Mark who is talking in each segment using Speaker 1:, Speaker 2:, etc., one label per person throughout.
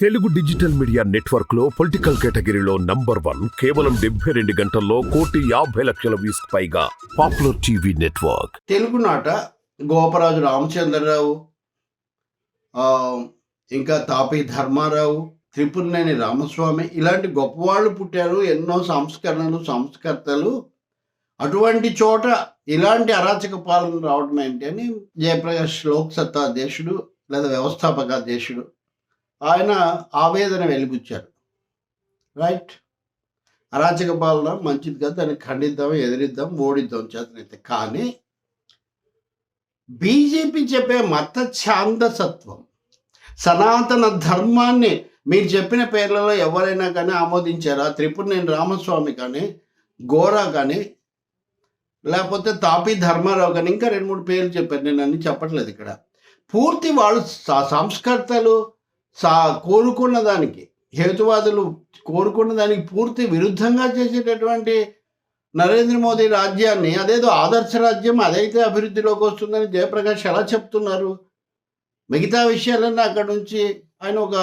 Speaker 1: Telugu digital media network లో political కేటగిరీలో number 1 కేవలం 72 గంటల్లో 1,50,00,000 వ్యూస్ పైగా పాపులర్ టీవీ నెట్వర్క్.
Speaker 2: తెలుగునాట గోపరాజు రామచంద్రరావు, ఇంకా తాపి ధర్మారావు, త్రిపురనేని రామస్వామి ఇలాంటి గొప్పవాళ్ళు పుట్టారు. ఎన్నో సంస్కరణలు, సంస్కర్తలు. అటువంటి చోట ఇలాంటి అరాచక పాలన రావడం ఏంటి అని జయప్రకాష్ లోక్సత్తా అధ్యక్షుడు లేదా వ్యవస్థాపక అధ్యక్షుడు ఆయన ఆవేదన వెలిబుచ్చారు. రైట్, అరాచక పాలన మంచిది కాదు, దాన్ని ఖండిద్దాం, ఎదిరిద్దాం, ఓడిద్దాం చేతనైతే. కానీ బీజేపీ చెప్పే మత ఛాందసత్వం, సనాతన ధర్మాన్ని మీరు చెప్పిన పేర్లలో ఎవరైనా కానీ ఆమోదించారా? త్రిపురనేని రామస్వామి కానీ, గోరా కానీ, లేకపోతే తాపి ధర్మారావు కానీ, ఇంకా 2-3 పేర్లు చెప్పారు, నేను అన్ని చెప్పట్లేదు ఇక్కడ. పూర్తి వాళ్ళు సంస్కర్తలు కోరుకున్న దానికి, హేతువాదులు కోరుకున్న దానికి పూర్తి విరుద్ధంగా చేసేటటువంటి నరేంద్ర మోదీ రాజ్యాన్ని అదేదో ఆదర్శ రాజ్యం, అదైతే అభివృద్ధిలోకి వస్తుందని జయప్రకాష్ ఎలా చెప్తున్నారు? మిగతా విషయాలన్నీ అక్కడ నుంచి ఆయన ఒక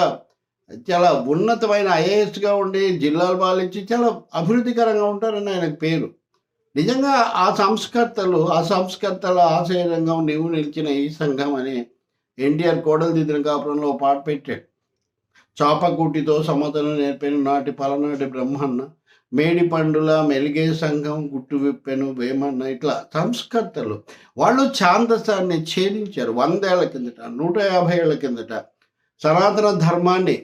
Speaker 2: చాలా ఉన్నతమైన ఐఏఎస్గా ఉండి జిల్లాలు పాలించి చాలా అభివృద్ధికరంగా ఉంటారని ఆయనకు పేరు. నిజంగా ఆ సంస్కర్తల ఆశయ రంగం నీవు నిలిచిన ఈ సంఘం అని ఎన్టీఆర్ కోడలు దిద్దిన కాపురంలో పాట పెట్టాడు. చాపకూటితో సమతను నేర్పెను నాటి పలనాటి బ్రహ్మన్న, మేడి పండుల మెలిగే సంఘం గుట్టు విప్పెను వేమన్న. ఇట్లా సంస్కర్తలు వాళ్ళు ఛాందసాన్ని ఛేదించారు. 100 ఏళ్ల కిందట, 150 ఏళ్ల కిందట సనాతన ధర్మాన్ని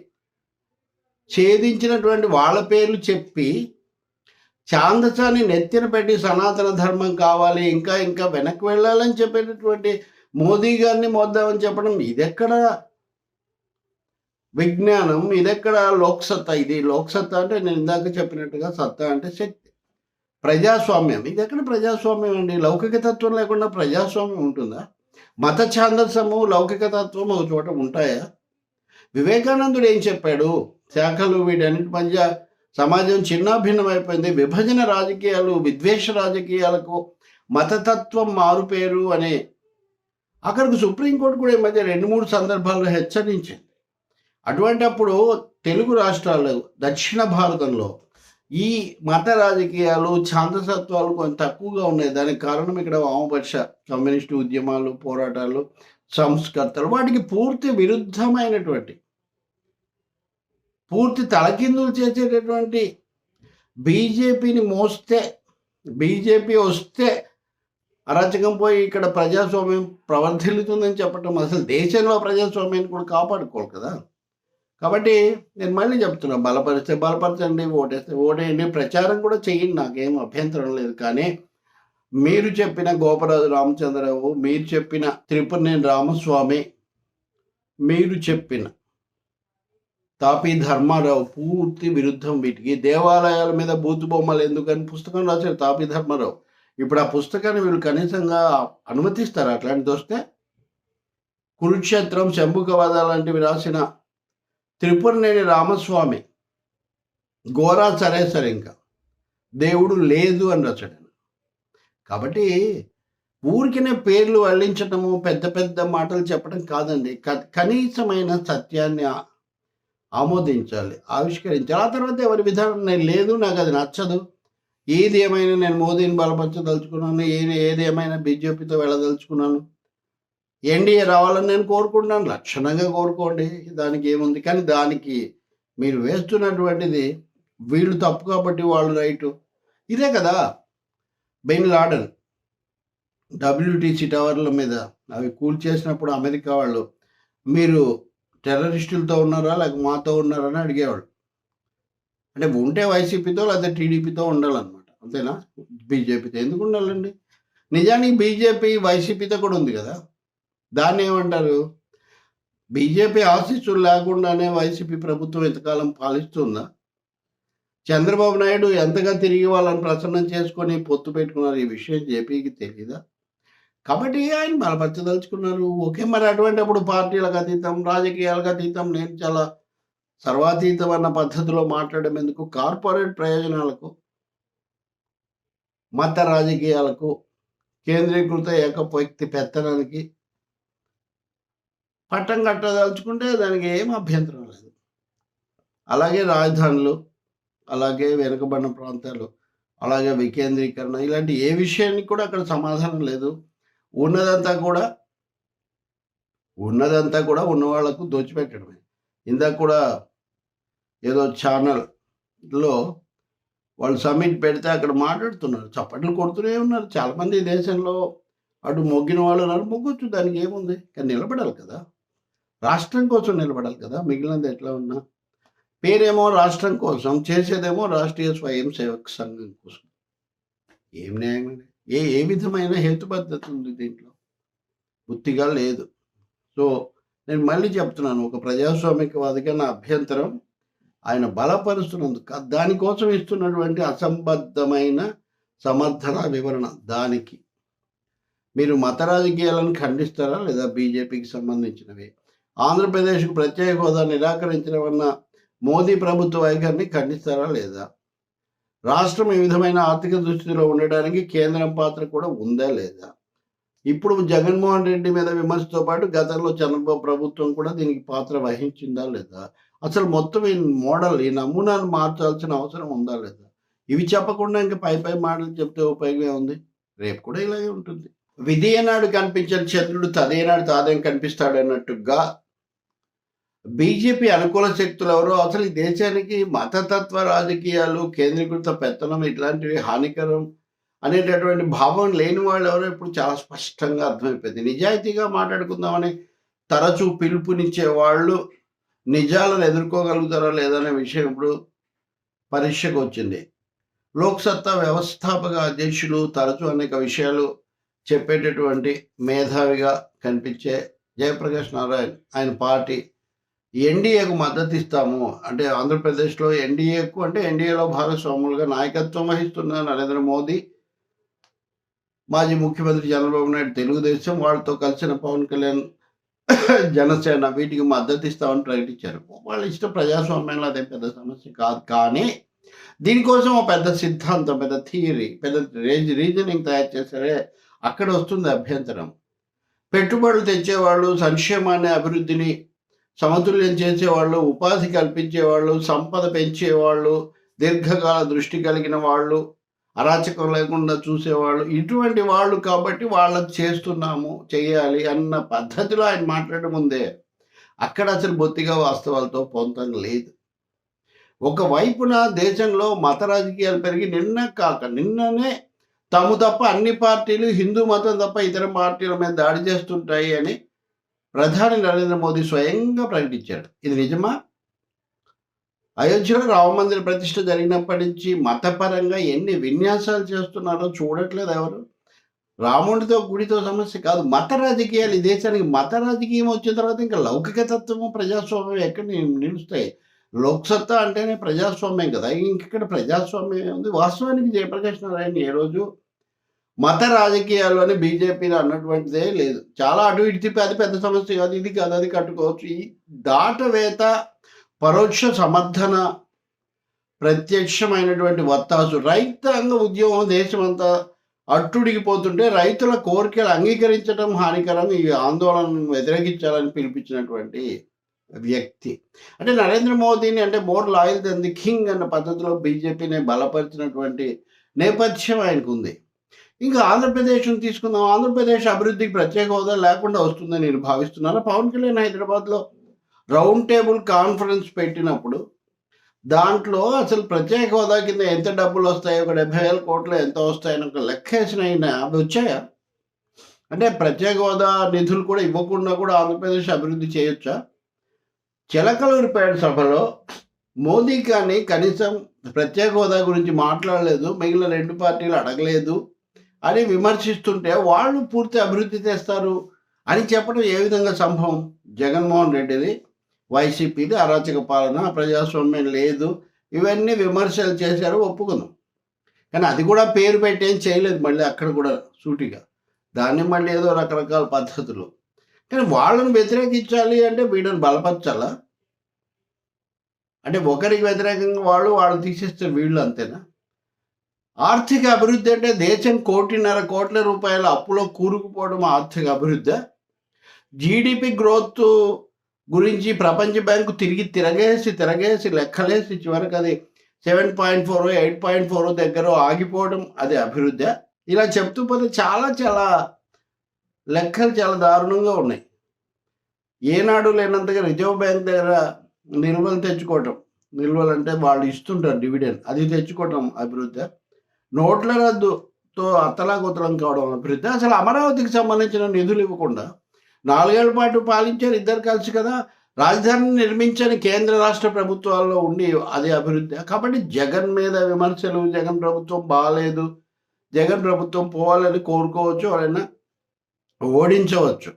Speaker 2: ఛేదించినటువంటి వాళ్ళ పేర్లు చెప్పి ఛాందసాన్ని నెత్తిన పెట్టి సనాతన ధర్మం కావాలి, ఇంకా ఇంకా వెనక్కి వెళ్ళాలని చెప్పేటటువంటి మోదీ గారిని మోద్దామని చెప్పడం ఇదెక్కడ విజ్ఞానం, ఇదెక్కడ లోక్సత్తా? ఇది లోక్సత్తా అంటే నేను ఇందాక చెప్పినట్టుగా సత్తా అంటే శక్తి, ప్రజాస్వామ్యం. ఇది ఎక్కడ ప్రజాస్వామ్యం అండి? లౌకిక తత్వం లేకుండా ప్రజాస్వామ్యం ఉంటుందా? మత ఛాందసము, లౌకిక తత్వం ఒక చోట ఉంటాయా? వివేకానందుడు ఏం చెప్పాడు? శాఖలు వీటన్నిటి మధ్య సమాజం చిన్నాభిన్నమైపోయింది, విభజన రాజకీయాలు, విద్వేష రాజకీయాలకు మతతత్వం మారుపేరు అనే అక్కడికి సుప్రీంకోర్టు కూడా ఈ మధ్య 2-3 సందర్భాల్లో హెచ్చరించింది. అటువంటి అప్పుడు తెలుగు రాష్ట్రాలు, దక్షిణ భారతంలో ఈ మత రాజకీయాలు, ఛాందసత్వాలు కొంచెం తక్కువగా ఉన్నాయి. దానికి కారణం ఇక్కడ వామపక్ష కమ్యూనిస్టు ఉద్యమాలు, పోరాటాలు, సంస్కర్తలు, వాటికి పూర్తి విరుద్ధమైనటువంటి, పూర్తి తలకిందులు చేసేటటువంటి బీజేపీని మోస్తే, బీజేపీ వస్తే అరాచకం పోయి ఇక్కడ ప్రజాస్వామ్యం ప్రవర్ధిల్లుతుందని చెప్పటం, అసలు దేశంలో ప్రజాస్వామ్యాన్ని కూడా కాపాడుకోవాలి కదా. కాబట్టి నేను మళ్ళీ చెప్తున్నా, బలపరచండి, ఓటేయండి, ప్రచారం కూడా చేయండి, నాకేం అభ్యంతరం లేదు. కానీ మీరు చెప్పిన గోపరాజు రామచంద్రరావు, మీరు చెప్పిన త్రిపురనేని రామస్వామి, మీరు చెప్పిన తాపి ధర్మారావు పూర్తి విరుద్ధం వీటికి. దేవాలయాల మీద బూతు బొమ్మలు ఎందుకని పుస్తకం రాశారు తాపి ధర్మారావు. ఇప్పుడు ఆ పుస్తకాన్ని వీళ్ళు కనీసంగా అనుమతిస్తారు? అట్లాంటిది వస్తే కురుక్షేత్రం, శంభుకవధ లాంటివి రాసిన త్రిపురనేని రామస్వామి, గోరా సరే ఇంకా దేవుడు లేదు అని రచన. కాబట్టి ఊరికినే పేర్లు వల్లించటము, పెద్ద పెద్ద మాటలు చెప్పడం కాదండి. కనీసమైన సత్యాన్ని ఆమోదించాలి, ఆవిష్కరించాలి. ఆ తర్వాత ఎవరి విధానం నేను లేదు, నాకు అది నచ్చదు, ఏది ఏమైనా నేను మోదీని బలపరచదలుచుకున్నాను, ఏది ఏమైనా బీజేపీతో వెళ్ళదలుచుకున్నాను, ఎన్డీఏ రావాలని నేను కోరుకుంటున్నాను, లక్షణంగా కోరుకోండి, దానికి ఏముంది. కానీ దానికి మీరు వేస్తున్నటువంటిది వీళ్ళు తప్పు కాబట్టి వాళ్ళు రైటు. ఇదే కదా బిన్ లాడెన్ WTC టవర్ల మీద అవి కూల్చేసినప్పుడు అమెరికా వాళ్ళు మీరు టెర్రరిస్టులతో ఉన్నారా లేక మాతో ఉన్నారా అని అడిగేవాళ్ళు. అంటే ఉంటే వైసీపీతో లేదా టీడీపీతో ఉండాలన్నమాట, అంతేనా? బీజేపీతో ఎందుకు ఉండాలండి? నిజానికి బీజేపీ వైసీపీతో కూడా ఉంది కదా. దాన్ని ఏమంటారు? బీజేపీ ఆశీస్సులు లేకుండానే వైసీపీ ప్రభుత్వం ఎంతకాలం పాలిస్తుందా? చంద్రబాబు నాయుడు ఎంతగా తిరిగి వాళ్ళని ప్రసన్నం చేసుకొని పొత్తు పెట్టుకున్నారు, ఈ విషయం జేపీకి తెలీదా? కాబట్టి ఆయన బలపరచదలుచుకున్నారు. ఓకే, మరి అటువంటి అప్పుడు పార్టీలకు అతీతం, రాజకీయాలకు అతీతం, నేను చాలా సర్వాతీతం అన్న పద్ధతిలో మాట్లాడడం ఎందుకు? కార్పొరేట్ ప్రయోజనాలకు, మత రాజకీయాలకు, కేంద్రీకృత ఏకవ్యక్తి పెత్తనానికి పట్టం కట్టదలుచుకుంటే దానికి ఏం అభ్యంతరం లేదు. అలాగే రాజధానులు, అలాగే వెనుకబడిన ప్రాంతాలు, అలాగే వికేంద్రీకరణ ఇలాంటి ఏ విషయానికి కూడా అక్కడ సమాధానం లేదు. ఉన్నదంతా కూడా ఉన్న వాళ్ళకు దోచిపెట్టడమే. ఇందాక కూడా ఏదో ఛానల్‌లో వాళ్ళు సమ్మిట్ పెడితే అక్కడ మాట్లాడుతున్నారు. చప్పట్లు కొడుతూనే ఉన్నారు. చాలామంది ఈ దేశంలో అటు మొగ్గిన వాళ్ళు ఉన్నారు. మొగ్గొచ్చు, దానికి ఏముంది? కానీ నిలబడాలి కదా! రాష్ట్రం కోసం నిలబడాలి కదా! మిగిలినది ఎట్లా ఉన్నా. పేరేమో రాష్ట్రం కోసం, చేసేదేమో రాష్ట్రీయ స్వయం సేవక్ సంఘం కోసం. ఏం న్యాయం అండి? ఏ విధమైన హేతుబద్ధత ఉంది దీంట్లో? బుద్ధిగా లేదు. సో, నేను మళ్ళీ చెప్తున్నాను, ఒక ప్రజాస్వామికవాదిగా నా అభ్యంతరం ఆయన బలపరుస్తున్నందుకు దానికోసం ఇస్తున్నటువంటి అసంబద్ధమైన సమర్థన వివరణ. దానికి మీరు మత రాజకీయాలను ఖండిస్తారా లేదా? బీజేపీకి సంబంధించినవి. ఆంధ్రప్రదేశ్కు ప్రత్యేక హోదా నిరాకరించడం వలన మోదీ ప్రభుత్వ వైఖరిని ఖండిస్తారా లేదా? రాష్ట్రం ఈ విధమైన ఆర్థిక దుస్థితిలో ఉండడానికి కేంద్రం పాత్ర కూడా ఉందా లేదా? ఇప్పుడు జగన్మోహన్ రెడ్డి మీద విమర్శతో పాటు గతంలో చంద్రబాబు ప్రభుత్వం కూడా దీనికి పాత్ర వహించిందా లేదా? అసలు మొత్తం ఈ మోడల్, ఈ నమూనాను మార్చాల్సిన అవసరం ఉందా లేదా? ఇవి చెప్పకుండా ఇంకా పై మాటలు చెప్తే ఉపయోగమే ఉంది. రేపు కూడా ఇలాగే ఉంటుంది. విధి ఏనాడు కనిపించని చంద్రుడు తదేనాడు తాదేం కనిపిస్తాడన్నట్టుగా బీజేపీ అనుకూల శక్తులు ఎవరో అసలు ఈ దేశానికి మతతత్వ రాజకీయాలు, కేంద్రీకృత పెత్తనం ఇట్లాంటివి హానికరం అనేటటువంటి భావం లేని వాళ్ళు ఎవరో ఇప్పుడు చాలా స్పష్టంగా అర్థమైపోయింది. నిజాయితీగా మాట్లాడుకుందామని తరచూ పిలుపునిచ్చే వాళ్ళు నిజాలను ఎదుర్కోగలుగుతారా లేదనే విషయం ఇప్పుడు పరీక్షకు వచ్చింది. లోక్సత్తా వ్యవస్థాపక అధ్యక్షులు తరచూ అనేక విషయాలు చెప్పేటటువంటి మేధావిగా కనిపించే జయప్రకాష్ నారాయణ్, ఆయన పార్టీ ఎన్డీఏకు మద్దతు ఇస్తాము అంటే ఆంధ్రప్రదేశ్లో ఎన్డీఏకు అంటే ఎన్డీఏలో భాగస్వాములుగా నాయకత్వం వహిస్తున్న నరేంద్ర మోదీ, మాజీ ముఖ్యమంత్రి చంద్రబాబు నాయుడు తెలుగుదేశం, వాళ్ళతో కలిసిన పవన్ కళ్యాణ్ జనసేన వీటికి మద్దతు ఇస్తామని ప్రకటించారు. వాళ్ళ ఇష్టం, ప్రజాస్వామ్యంలో అదే పెద్ద సమస్య కాదు. కానీ దీనికోసం ఒక పెద్ద సిద్ధాంతం, పెద్ద థియరీ, పెద్ద రీజనింగ్ తయారు చేశారే, అక్కడ వస్తుంది అభ్యంతరం. పెట్టుబడులు తెచ్చేవాళ్ళు, సంక్షేమాన్ని అభివృద్ధిని సమతుల్యం చేసేవాళ్ళు, ఉపాధి కల్పించేవాళ్ళు, సంపద పెంచేవాళ్ళు, దీర్ఘకాల దృష్టి కలిగిన వాళ్ళు, అరాచకం లేకుండా చూసేవాళ్ళు, ఇటువంటి వాళ్ళు కాబట్టి వాళ్ళకి చేస్తున్నాము, చేయాలి అన్న పద్ధతిలో ఆయన మాట్లాడడం ముందే అక్కడ అసలు బొత్తిగా వాస్తవాలతో పొంతం లేదు. ఒకవైపున దేశంలో మత రాజకీయాలు పెరిగి నిన్ననే తాము తప్ప అన్ని పార్టీలు హిందూ మతం తప్ప ఇతర పార్టీల మీద దాడి చేస్తుంటాయి అని ప్రధాని నరేంద్ర మోదీ స్వయంగా ప్రకటించాడు. ఇది నిజమా? అయోధ్యలో రామమందిర ప్రతిష్ఠ జరిగినప్పటి నుంచి మతపరంగా ఎన్ని విన్యాసాలు చేస్తున్నారో చూడట్లేదు ఎవరు. రాముడితో గుడితో సమస్య కాదు, మత రాజకీయాలు. ఈ దేశానికి మత రాజకీయం వచ్చిన తర్వాత ఇంకా లౌకిక తత్వము, ప్రజాస్వామ్యం ఎక్కడ నిలుస్తాయి? లోక్సత్తా అంటేనే ప్రజాస్వామ్యం కదా, ఇంకెక్కడ ప్రజాస్వామ్యం ఉంది? వాస్తవానికి జయప్రకాష్ నారాయణ ఏ రోజు మత రాజకీయాలు అని బీజేపీలో అన్నటువంటిదే లేదు. చాలా అటు ఇటు తిప్పి అది పెద్ద సమస్య కాదు, ఇది కాదు, అది కట్టుకోవచ్చు. ఈ దాటవేత, పరోక్ష సమర్థన, ప్రత్యక్షమైనటువంటి వత్తాసు, రైతాంగ ఉద్యమం దేశమంతా అట్టుడిగిపోతుంటే రైతుల కోరికలు అంగీకరించడం హానికరం, ఈ ఆందోళనను వ్యతిరేకించాలని పిలిపించినటువంటి వ్యక్తి అంటే నరేంద్ర మోదీని, అంటే more loyal than the king అన్న పద్ధతిలో బీజేపీని బలపరిచినటువంటి నేపథ్యం ఆయనకు ఉంది. ఇంకా ఆంధ్రప్రదేశ్ను తీసుకుందాం. ఆంధ్రప్రదేశ్ అభివృద్ధికి ప్రత్యేక హోదా లేకుండా వస్తుందని నేను భావిస్తున్నాను. పవన్ కళ్యాణ్ హైదరాబాద్లో రౌండ్ టేబుల్ కాన్ఫరెన్స్ పెట్టినప్పుడు దాంట్లో అసలు ప్రత్యేక హోదా కింద ఎంత డబ్బులు వస్తాయి, ఒక 70,000 కోట్లు ఎంత వస్తాయని ఒక లెక్క వేసిన అవి వచ్చాయా? అంటే ప్రత్యేక హోదా నిధులు కూడా ఇవ్వకుండా కూడా ఆంధ్రప్రదేశ్ అభివృద్ధి చేయొచ్చా? చిలకలూరిపేట సభలో మోదీ కానీ కనీసం ప్రత్యేక హోదా గురించి మాట్లాడలేదు, మిగిలిన 2 పార్టీలు అడగలేదు అని విమర్శిస్తుంటే వాళ్ళు పూర్తి అభివృద్ధి తెస్తారు అని చెప్పడం ఏ విధంగా సంభవం? జగన్మోహన్ రెడ్డిది, వైసీపీది అరాచక పాలన, ప్రజాస్వామ్యం లేదు, ఇవన్నీ విమర్శలు చేశారు, ఒప్పుకుందాం. కానీ అది కూడా పేరు పెట్టి ఏం చేయలేదు మళ్ళీ అక్కడ కూడా సూటిగా. దాన్ని మళ్ళీ ఏదో రకరకాల పద్ధతులు. కానీ వాళ్ళని వ్యతిరేకించాలి అంటే వీళ్ళని బలపరచాలా? అంటే ఒకరికి వ్యతిరేకంగా వాళ్ళు తీసేస్తే వీళ్ళు అంతేనా? ఆర్థిక అభివృద్ధి అంటే దేశం 1.5 కోట్ల రూపాయల అప్పులో కూరుకుపోవడం ఆర్థిక అభివృద్ధి? జీడిపి గ్రోత్ గురించి ప్రపంచ బ్యాంకు తిరగేసి లెక్కలేసి చివరికి అది 7.4 8.4 దగ్గర ఆగిపోవడం అది అభివృద్ధి. ఇలా చెప్తూ పోతే చాలా లెక్కలు చాలా దారుణంగా ఉన్నాయి. ఏనాడు లేనంతగా రిజర్వ్ బ్యాంక్ దగ్గర నిల్వలు తెచ్చుకోవటం, నిల్వలు అంటే వాళ్ళు ఇస్తుంటారు డివిడెండ్, అది తెచ్చుకోవటం అభివృద్ధి. నోట్ల రద్దుతో అతలాకుతలం కావడం అభివృద్ధి. అసలు అమరావతికి సంబంధించిన నిధులు ఇవ్వకుండా 4 ఏళ్ల పాటు పాలించారు ఇద్దరు కలిసి కదా. రాజధానిని నిర్మించని కేంద్ర రాష్ట్ర ప్రభుత్వాల్లో ఉండి అది అభివృద్ధి. కాబట్టి జగన్ మీద విమర్శలు, జగన్ ప్రభుత్వం బాగాలేదు, జగన్ ప్రభుత్వం పోవాలని కోరుకోవచ్చు, ఎవరైనా ఓడించవచ్చు.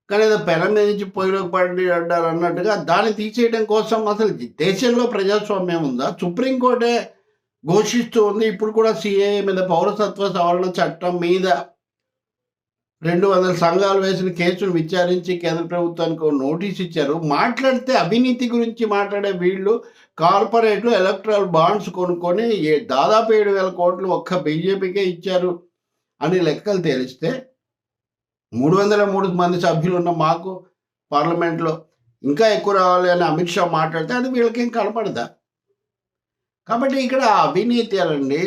Speaker 2: కానీ ఏదో పెనం మీద నుంచి పొయ్యిలోకి పడి అంటారు అన్నట్టుగా దాన్ని తీసేయడం కోసం అసలు దేశంలో ప్రజాస్వామ్యం ఉందా? సుప్రీంకోర్టే ఘోషిస్తూ ఉంది. ఇప్పుడు కూడా సిఏఏ మీద, పౌరసత్వ సవరణ చట్టం మీద 200 సంఘాలు వేసిన కేసును విచారించి కేంద్ర ప్రభుత్వానికి ఒక నోటీస్ ఇచ్చారు. మాట్లాడితే అవినీతి గురించి మాట్లాడే వీళ్ళు కార్పొరేట్లు ఎలక్ట్రల్ బాండ్స్ కొనుక్కొని దాదాపు 7,000 కోట్లు ఒక్క బీజేపీకే ఇచ్చారు అని లెక్కలు తేలిస్తే 303 మంది సభ్యులు ఉన్న మాకు పార్లమెంట్లో ఇంకా ఎక్కువ రావాలి అని అమిత్ షా మాట్లాడితే అది వీళ్ళకేం కనపడదా? కాబట్టి ఇక్కడ అవినీతి అనండి,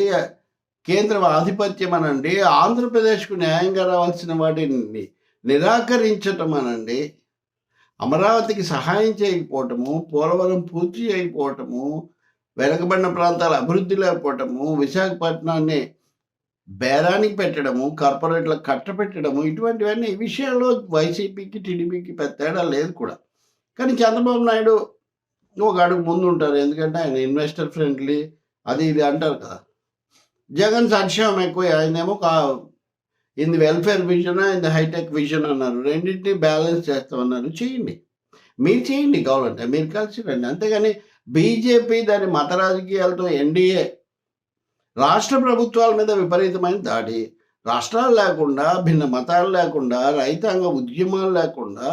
Speaker 2: కేంద్ర ఆధిపత్యం అనండి, ఆంధ్రప్రదేశ్కు న్యాయంగా రావాల్సిన వాటిని నిరాకరించటం అనండి, అమరావతికి సహాయం చేయకపోవటము, పోలవరం పూర్తి చేయకపోవటము, వెనుకబడిన ప్రాంతాల అభివృద్ధి లేకపోవటము, విశాఖపట్నాన్ని బేరానికి పెట్టడము, కార్పొరేట్లకు కట్టపెట్టడము, ఇటువంటివన్నీ ఈ విషయాల్లో వైసీపీకి టీడీపీకి పెద్ద తేడా లేదు కూడా. కానీ చంద్రబాబు నాయుడు ఒక అడుగు ముందు ఉంటారు, ఎందుకంటే ఆయన ఇన్వెస్టర్ ఫ్రెండ్లీ అది ఇది అంటారు కదా. జగన్ సంక్షేమం ఎక్కువ, ఆయనేమో in the welfare vision, in the hitech vision అన్నారు. రెండింటినీ బ్యాలెన్స్ చేస్తామన్నారు. చేయండి, మీరు చేయండి, కావాలంటే మీరు కలిసి రండి. అంతేగాని బీజేపీ దాని మత రాజకీయాలతో ఎన్డీఏ రాష్ట్ర ప్రభుత్వాల మీద విపరీతమైన దాడి, రాష్ట్రాలు లేకుండా, భిన్న మతాలు లేకుండా, రైతాంగ ఉద్యమాలు లేకుండా,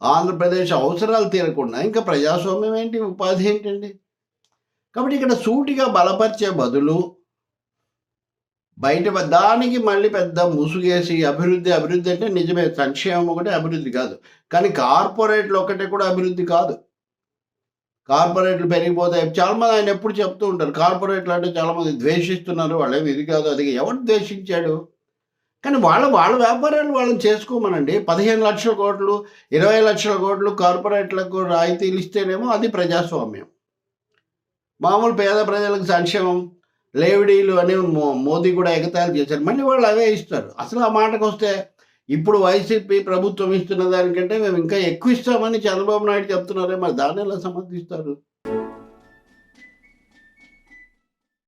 Speaker 2: ఆంధ్రప్రదేశ్ అవసరాలు తీరకుండా ఇంకా ప్రజాస్వామ్యం ఏంటి, ఉపాధి ఏంటండి? కాబట్టి ఇక్కడ సూటిగా బలపరిచే బదులు బయట దానికి మళ్ళీ పెద్ద ముసుగేసి అభివృద్ధి అంటే నిజమే, సంక్షేమం ఒకటే అభివృద్ధి కాదు. కానీ కార్పొరేట్లు ఒకటే కూడా అభివృద్ధి కాదు. కార్పొరేట్లు పెరిగిపోతాయి. చాలామంది ఆయన ఎప్పుడు చెప్తూ ఉంటారు, కార్పొరేట్లు అంటే చాలామంది ద్వేషిస్తున్నారు, వాళ్ళేమి ఇది కాదు అది. ఎవరు ద్వేషించాడు? కానీ వాళ్ళ వ్యాపారాలు వాళ్ళని చేసుకోమనండి. 15 లక్షల కోట్లు 20 లక్షల కోట్లు కార్పొరేట్లకు రాయితీలు ఇస్తేనేమో అది ప్రజాస్వామ్యం. మామూలు పేద ప్రజలకు సంక్షేమం లేవిడీలు అని మోదీ కూడా ఎగతాళి చేశారు. మళ్ళీ వాళ్ళు అవే ఇస్తారు. అసలు ఆ మాటకు వస్తే ఇప్పుడు వైసీపీ ప్రభుత్వం ఇస్తున్న దానికంటే మేము ఇంకా ఎక్కువ ఇస్తామని చంద్రబాబు నాయుడు చెప్తున్నారే, మరి దాన్ని ఎలా సమర్థిస్తారు?